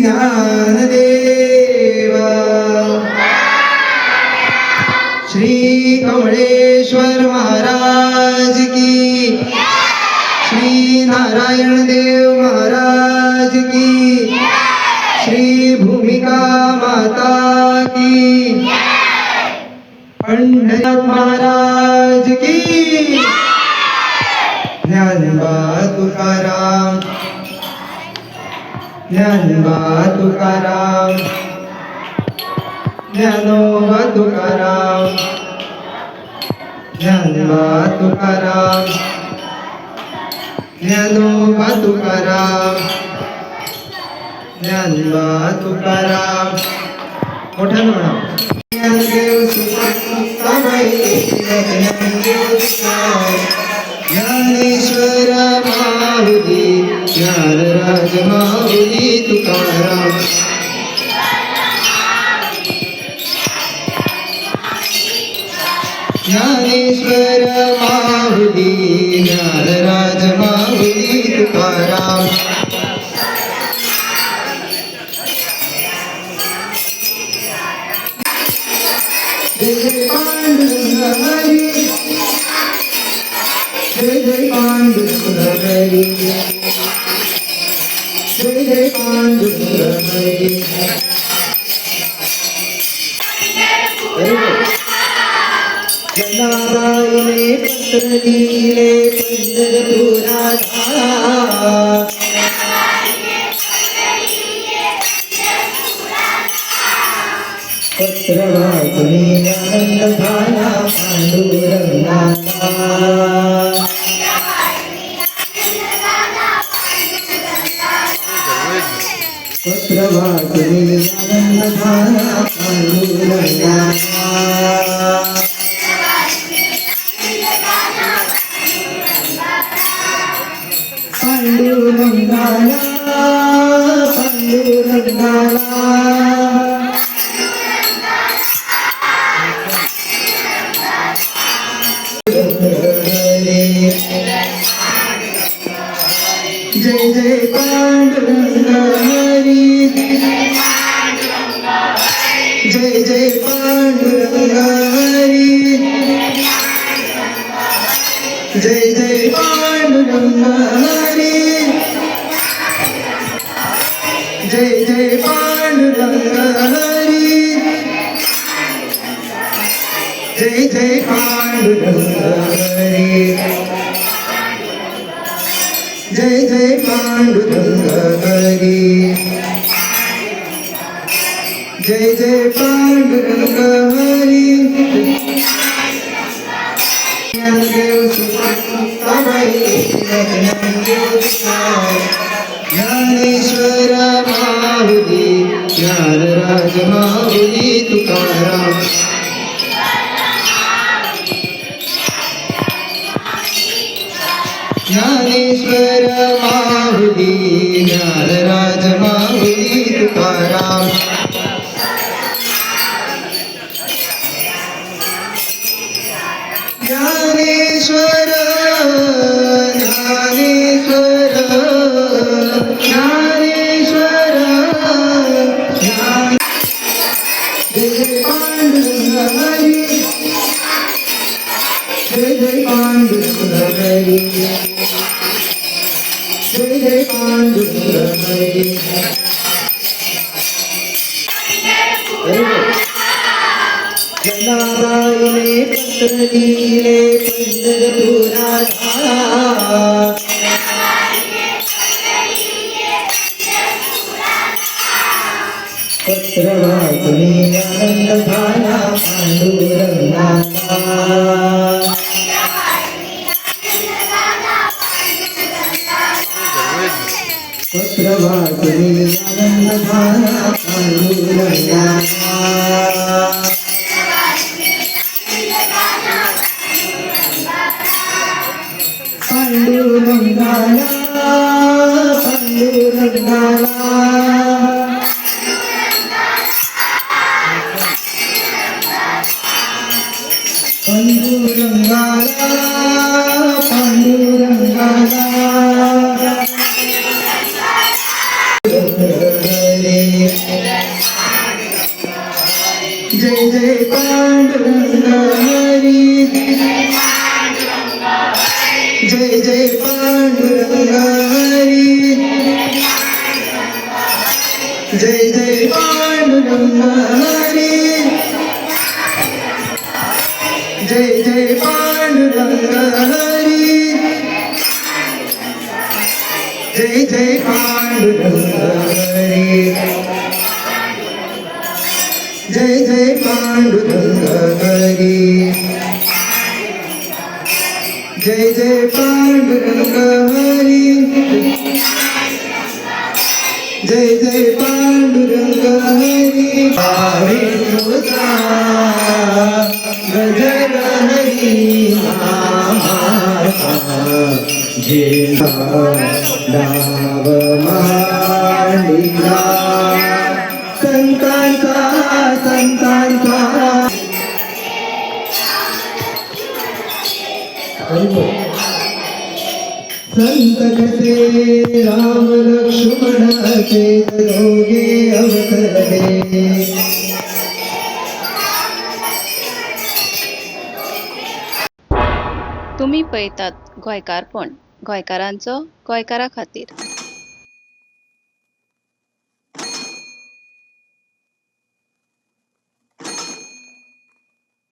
ज्ञानदेव श्री कमळेश्वर महाराज की, श्री नारायण देव महाराज की, श्री भूमिका माता की, पंडित महाराज की, ज्ञानोबा तुकाराम, ज्ञानोबा तुकाराम, ज्ञानोबा तुकाराम, ज्ञानोबा तुकाराम, ज्ञानोबा तुकाराम, ज्ञानोबा तुकाराम. मोठ्यानं म्हणा. ज्ञानदेव ज्ञानेश्वर माऊली, ज्ञानराज माऊली तुकाराम. ज्ञानेश्वर माऊली, ज्ञानराज माऊली तुकाराम. जय जय पांडुरंग हरी, जय जय पांडुरंग हरी, जय जय पांडुरंग हरी. जनाबाईने पत्र दिले पंढरपुराला, पत्र वाचून आनंद झाला पांडुरंगाला. पत्र वाचून आनंद झाला पांडुरंगाला. पांडुरंगाला, पांडुरंगाला. जय जय पांडुरंग हरी, जय जय पांडुरंग हरी, जय जय पांडुरंग हरी, जय जय पांडुरंग हरी, जय जय पांडुरंग हरी, जय जय पांडुरंग हरी, जय जय पांडुरंग हरी. ज्ञानदेव ज्ञानेश्वर माऊली, ज्ञानराज माऊली तुकाराम. ज्ञानेश्वर माऊली, ज्ञानराज माऊली तुकाराम. ज्ञानेश्वर, ज्ञानेश्वर, ज्ञानेश्वर, जय जय पांडुरंग हरी, जय जय पांडुरंग हरी, जय जय पांडुरंग हरी. जनाबाईने पत्र दिले पंढरपुराला, पत्र वाचून आनंद झाला पांडुरंगाला. पत्र वाचून आनंद झाला पांडुरंगाला. पांडुरंगाला, पांडुरंगाला. पांडुरंगाला, पांडुरंगाला. जय पांडुरंग हरी जय जय पांडुरंग हरी जय जय पांडुरंग हरी जय जय पांडुरंग हरी जय जय पांडुरंग हरी जय जय पांडुरंग हरी विष्णुचा गजर हरी नामाचा झेंडा डाव मांडिला संतांचा संत कसे राम लक्ष्मण चेत दोघे अवतरले तुम्ही पळतात गोंयकारपण गोंयकारांचो गोंयकारा खातीर.